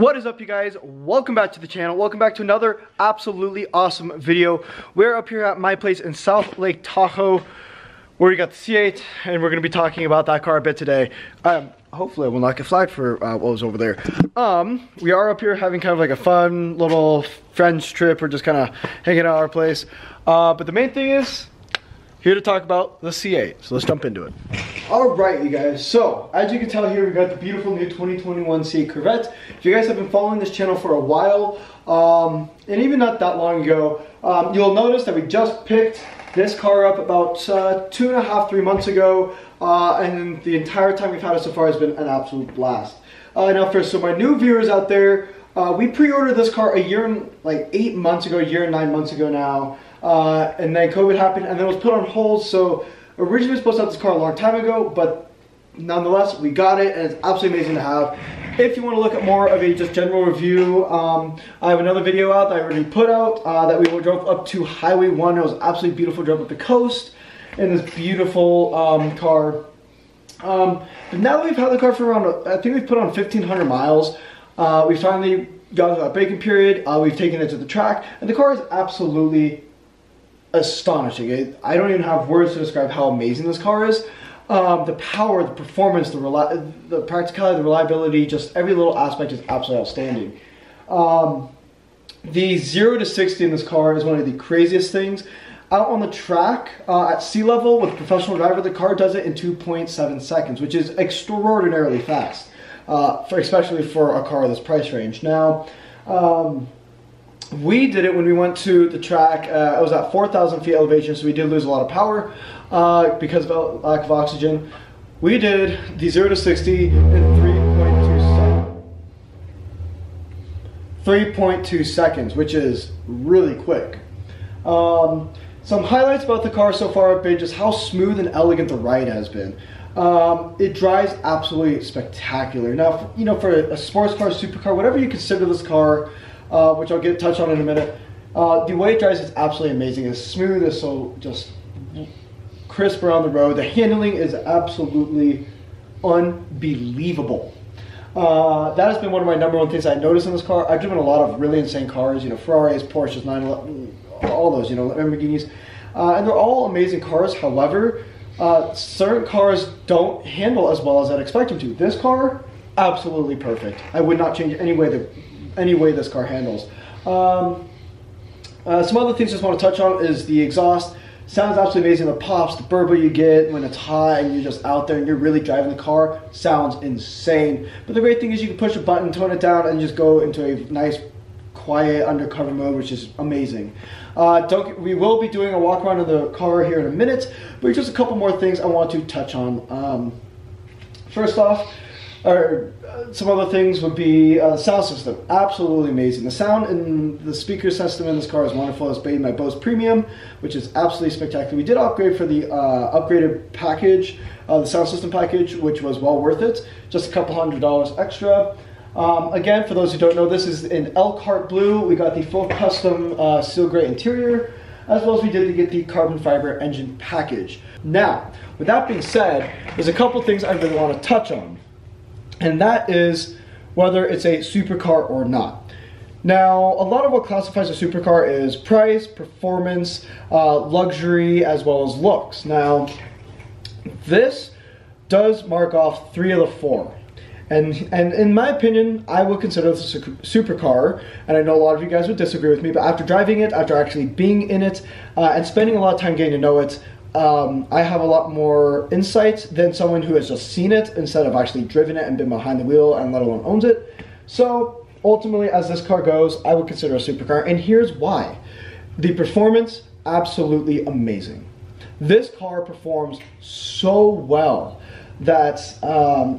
What is up, you guys? Welcome back to the channel. Welcome back to another absolutely awesome video. We're up here at my place in South Lake Tahoe where we got the C8 and we're going to be talking about that car a bit today. Hopefully I will not get flagged for what was over there. We are up here having kind of like a fun little friends trip. We're just kind of hanging out at our place. But the main thing is here to talk about the C8. So let's jump into it. Alright, you guys, so as you can tell here, we got the beautiful new 2021 C8 Corvette. If you guys have been following this channel for a while, and even not that long ago, you'll notice that we just picked this car up about 2.5–3 months ago, and the entire time we've had it so far has been an absolute blast. Now for my new viewers out there, we pre-ordered this car a year and 8 months ago, a year and 9 months ago now, and then COVID happened and then it was put on hold. So originally supposed to have this car a long time ago, but nonetheless we got it and it's absolutely amazing to have. If you want to look at more of a just general review, I have another video out that I already put out that we drove up to Highway 1. It was absolutely beautiful. Drove up the coast in this beautiful car. But now that we've had the car for around, I think we've put on 1,500 miles. We finally got to that braking period. We've taken it to the track, and the car is absolutely astonishing. I don't even have words to describe how amazing this car is. The power, the performance, the practicality, the reliability, just every little aspect is absolutely outstanding. The 0 to 60 in this car is one of the craziest things. Out on the track, at sea level with a professional driver, the car does it in 2.7 seconds, which is extraordinarily fast, especially for a car of this price range. Now, we did it when we went to the track. It was at 4,000 feet elevation, so we did lose a lot of power because of lack of oxygen. We did the 0 to 60 in 3.2 seconds, which is really quick. Some highlights about the car so far have been just how smooth and elegant the ride has been. It drives absolutely spectacular. Now, you know, for a sports car, supercar, whatever you consider this car, which I'll touch on in a minute, the way it drives is absolutely amazing. It's smooth, it's so just crisp around the road. The handling is absolutely unbelievable. That has been one of my #1 things I noticed in this car. I've driven a lot of really insane cars, you know, Ferraris, Porsches, 911, all those, you know, Lamborghinis, and they're all amazing cars. However, certain cars don't handle as well as I'd expect them to. This car, absolutely perfect. I would not change any way this car handles. Some other things I just want to touch on is the exhaust. Sounds absolutely amazing. The pops, the burble you get when it's hot and you're just out there and you're really driving the car, sounds insane. But the great thing is you can push a button, tone it down, and just go into a nice, quiet, undercover mode, which is amazing. We will be doing a walk around of the car here in a minute, but just a couple more things I want to touch on. First off, some other things would be the sound system. Absolutely amazing. The sound and the speaker system in this car is wonderful. It's made by Bose Premium, which is absolutely spectacular. We did upgrade for the upgraded package, the sound system package, which was well worth it. Just a couple $100 extra. Again, for those who don't know, this is in Elkhart Blue. We got the full custom steel gray interior, as well as we did to get the carbon fiber engine package. Now, with that being said, there's a couple things I really want to touch on. And that is whether it's a supercar or not. Now, a lot of what classifies a supercar is price, performance, luxury, as well as looks. Now, this does mark off 3 of the 4. And in my opinion, I would consider this a supercar, and I know a lot of you guys would disagree with me, but after driving it, after actually being in it, and spending a lot of time getting to know it, I have a lot more insight than someone who has just seen it instead of actually driven it and been behind the wheel and let alone owns it. So ultimately, as this car goes, I would consider a supercar, and here's why. The performance, absolutely amazing. This car performs so well that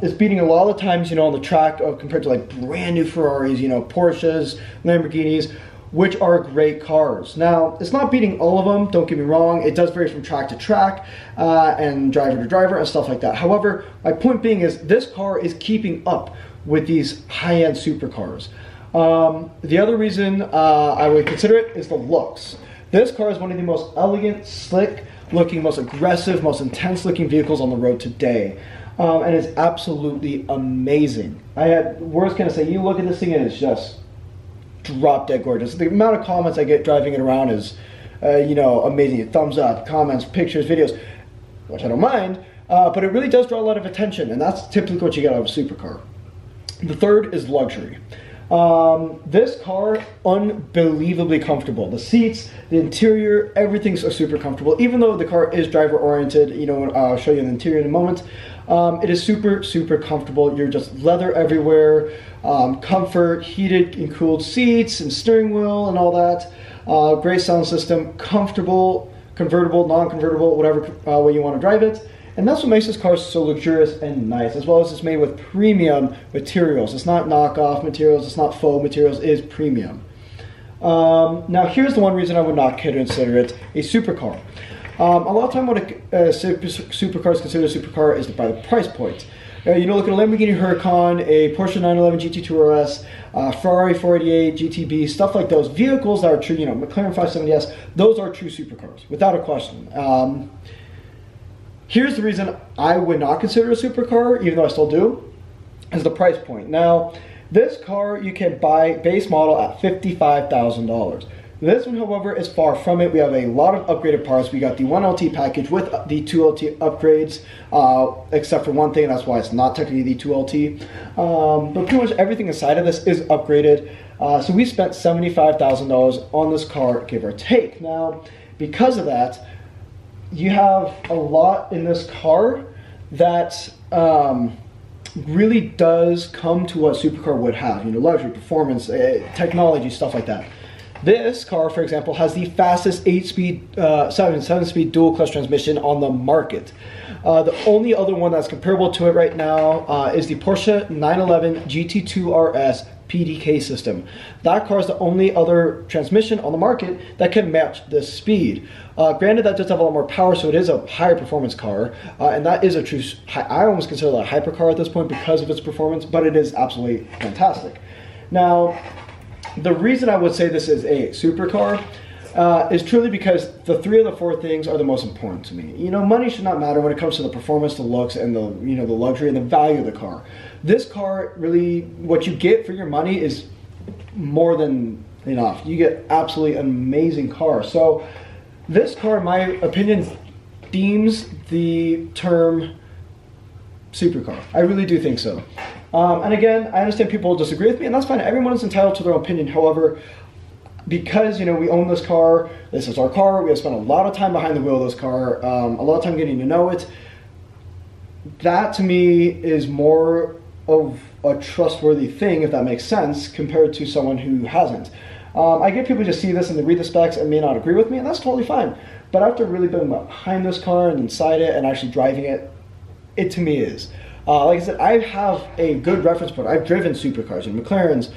it's beating a lot of the times, you know, on the track compared to like brand new Ferraris, you know, Porsches, Lamborghinis, which are great cars. Now, it's not beating all of them, don't get me wrong. It does vary from track to track and driver to driver and stuff like that. However, my point being is this car is keeping up with these high-end supercars. The other reason I would consider it is the looks. This car is one of the most elegant, slick looking, most aggressive, most intense looking vehicles on the road today. And it's absolutely amazing. words can I say? You look at this thing and it's just drop dead gorgeous. The amount of comments I get driving it around is, you know, amazing. Thumbs up, comments, pictures, videos, which I don't mind, but it really does draw a lot of attention, and that's typically what you get out of a supercar. The third is luxury. This car, unbelievably comfortable. The seats, the interior, everything's super comfortable. Even though the car is driver oriented, you know, I'll show you the interior in a moment. It is super, super comfortable. You're just leather everywhere, comfort, heated and cooled seats and steering wheel and all that. Great sound system, comfortable, convertible, non-convertible, whatever way you want to drive it. And that's what makes this car so luxurious and nice, as well as it's made with premium materials. It's not knockoff materials, it's not faux materials, it is premium. Now here's the one reason I would not consider it a supercar. A lot of time what a supercar is considered a supercar is by the price point. You know, look at a Lamborghini Huracan, a Porsche 911 GT2 RS, Ferrari 488, GTB, stuff like those. Vehicles that are true, you know, McLaren 570S, those are true supercars, without a question. Here's the reason I would not consider a supercar, even though I still do, is the price point. Now, this car you can buy base model at $55,000. This one, however, is far from it. We have a lot of upgraded parts. We got the 1LT package with the 2LT upgrades, except for one thing, and that's why it's not technically the 2LT. But pretty much everything inside of this is upgraded. So we spent $75,000 on this car, give or take. Now, because of that, you have a lot in this car that really does come to what a supercar would have. You know, luxury, performance, technology, stuff like that. This car, for example, has the fastest 7-speed dual clutch transmission on the market. The only other one that's comparable to it right now is the Porsche 911 GT2 RS PDK system. That car is the only other transmission on the market that can match this speed. Granted, that does have a lot more power, so it is a higher performance car, and that is a true, I almost consider that a hypercar at this point because of its performance, but it is absolutely fantastic. Now, the reason I would say this is a supercar is truly because the three of the four things are the most important to me. You know, money should not matter when it comes to the performance, the looks, and the, you know, the luxury and the value of the car. This car, really, what you get for your money is more than enough. You get absolutely amazing car. So this car, in my opinion, deems the term supercar. I really do think so. And again, I understand people will disagree with me, and that's fine. Everyone is entitled to their own opinion. However, because, you know, we own this car, this is our car, we have spent a lot of time behind the wheel of this car, a lot of time getting to know it. That to me is more of a trustworthy thing, if that makes sense, compared to someone who hasn't. I get people just see this and they read the specs and may not agree with me, and that's totally fine. But after really being behind this car and inside it and actually driving it, it to me is. Like I said, I have a good reference point. I've driven supercars, and McLarens,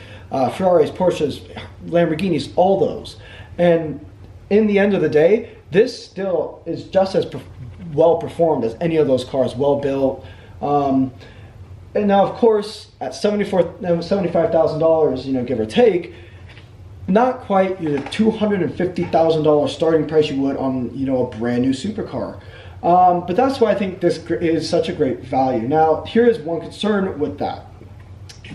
Ferraris, Porsches, Lamborghinis, all those. And in the end of the day, this still is just as well performed as any of those cars, well built. And now, of course, at $75,000, you know, give or take, not quite your $250,000 starting price you would on, you know, a brand new supercar. But that's why I think this is such a great value. Now, here is one concern with that.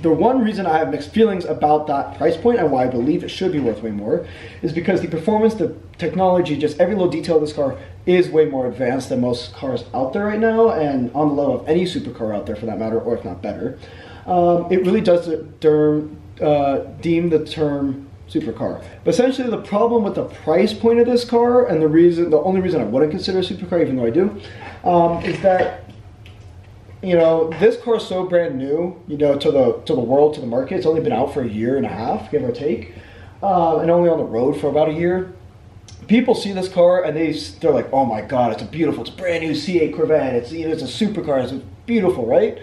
The one reason I have mixed feelings about that price point and why I believe it should be worth way more is because the performance, the technology, just every little detail of this car is way more advanced than most cars out there right now, and on the level of any supercar out there for that matter, or if not better. It really does deem the term supercar. But essentially the problem with the price point of this car, and the only reason I wouldn't consider a supercar, even though I do, is that, you know, this car is so brand new, you know, to the world, to the market. It's only been out for a year and a half, give or take, and only on the road for about a year. People see this car and they're like, oh my god, it's beautiful, it's a brand new C8 Corvette, it's, you know, it's a supercar, it's beautiful, right?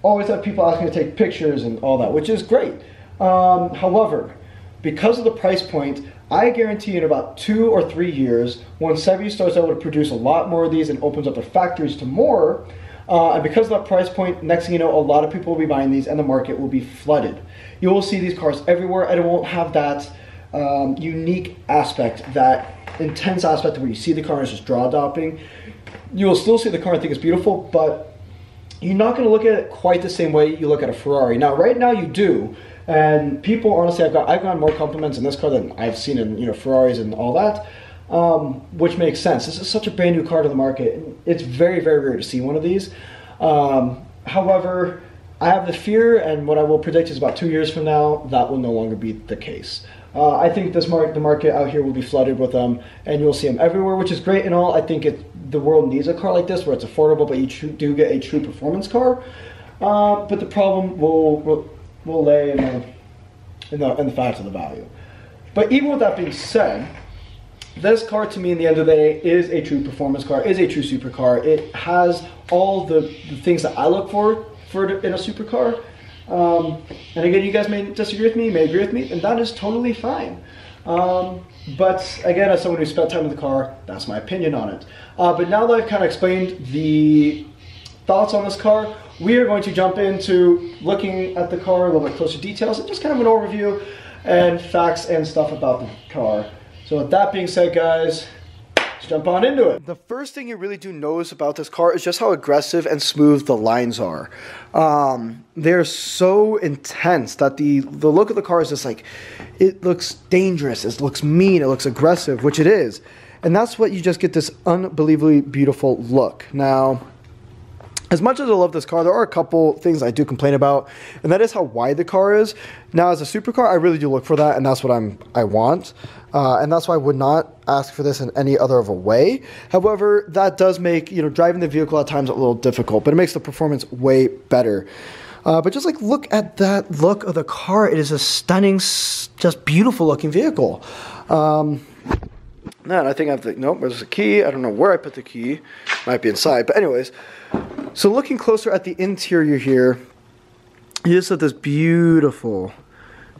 Always have people asking to take pictures and all that, which is great. However, because of the price point, I guarantee in about 2 or 3 years, when Chevy starts out to produce a lot more of these and opens up their factories to more, and because of that price point, next thing you know, a lot of people will be buying these and the market will be flooded. You will see these cars everywhere, and it won't have that unique aspect, that intense aspect where you see the car and it's just jaw-dropping. You will still see the car and think it's beautiful, but you're not going to look at it quite the same way you look at a Ferrari. Now, right now you do, and people, honestly, I've gotten more compliments in this car than I've seen in, you know, Ferraris and all that, which makes sense. This is such a brand new car to the market. It's very, very rare to see one of these. However, I have the fear, and what I will predict is about 2 years from now, that will no longer be the case. I think the market out here will be flooded with them, and you'll see them everywhere, which is great and all. I think the world needs a car like this, where it's affordable, but you do get a true performance car. But the problem will lay in the fact of the value. But even with that being said, this car to me, in the end of the day, is a true performance car, is a true supercar. It has all the things that I look for in a supercar. And again, you guys may disagree with me, may agree with me, and that is totally fine. But again, as someone who spent time in the car, that's my opinion on it. But now that I've kind of explained the thoughts on this car, we are going to jump into looking at the car, a little bit closer details, and just kind of an overview and facts and stuff about the car. So with that being said, guys, let's jump on into it. The first thing you really do notice about this car is just how aggressive and smooth the lines are. They're so intense that the look of the car is just like, it looks dangerous, it looks mean, it looks aggressive, which it is. And that's what you just get, this unbelievably beautiful look. Now, as much as I love this car, there are a couple things I do complain about, and that is how wide the car is. Now, as a supercar, I really do look for that, and that's what I want. And that's why I would not ask for this in any other of a way. However, that does make, you know, driving the vehicle at times a little difficult, but it makes the performance way better. But just like, look at that look of the car. It is a stunning, just beautiful looking vehicle. Now, I think I have the, nope, there's a key. I don't know where I put the key. Might be inside, but anyways. So looking closer at the interior here, you just have this beautiful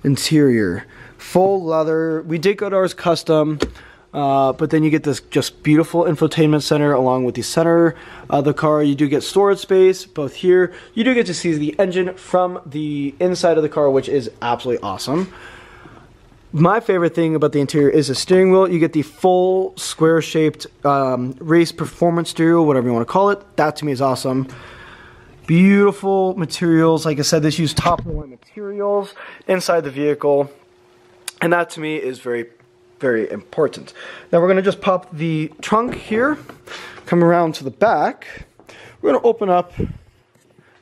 interior. Full leather. We did go to ours custom, but then you get this just beautiful infotainment center along with the center of the car. You do get storage space both here. You do get to see the engine from the inside of the car, which is absolutely awesome. My favorite thing about the interior is the steering wheel. You get the full square-shaped race performance steering wheel, whatever you want to call it. That to me is awesome. Beautiful materials. Like I said, this used top-of-the-line materials inside the vehicle. And that to me is very, very important. Now we're going to just pop the trunk here, come around to the back. We're going to open up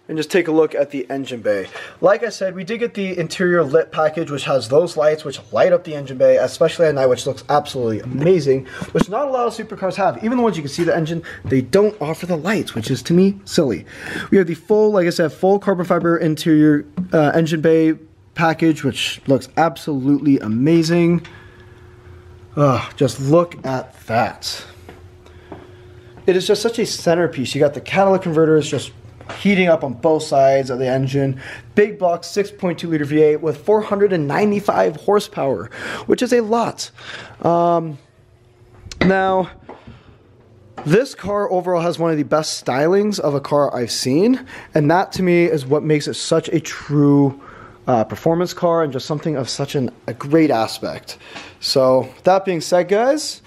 and just take a look at the engine bay. Like I said, we did get the interior lit package, which has those lights which light up the engine bay, especially at night, which looks absolutely amazing, which not a lot of supercars have. Even the ones you can see the engine, they don't offer the lights, which is, to me, silly. We have the full, like I said, full carbon fiber interior engine bay package, which looks absolutely amazing. Just look at that. It is just such a centerpiece. You got the catalytic converters just heating up on both sides of the engine. Big block 6.2 liter V8 with 495 horsepower, which is a lot. Now, this car overall has one of the best stylings of a car I've seen, and that to me is what makes it such a true performance car and just something of such a great aspect. So that being said, guys,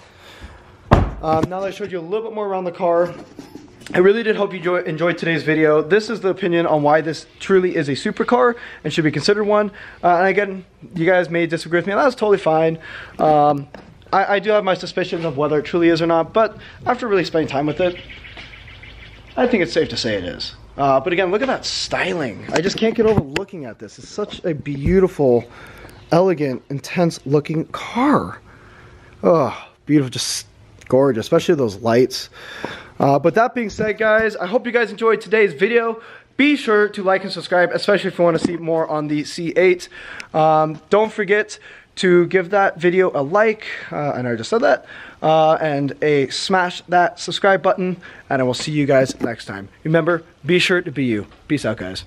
now that I showed you a little bit more around the car, I really did hope you enjoyed today's video. This is the opinion on why this truly is a supercar and should be considered one. And again, you guys may disagree with me, and that's totally fine. I do have my suspicions of whether it truly is or not, but after really spending time with it, I think it's safe to say it is. But again, look at that styling. I just can't get over looking at this. It's such a beautiful, elegant, intense looking car. Oh, beautiful, just gorgeous, especially those lights. But that being said, guys, I hope you guys enjoyed today's video. Be sure to like and subscribe, especially if you want to see more on the C8. Don't forget to give that video a like, and I just said that, and smash that subscribe button, and I will see you guys next time. Remember, be sure to be you. Peace out, guys.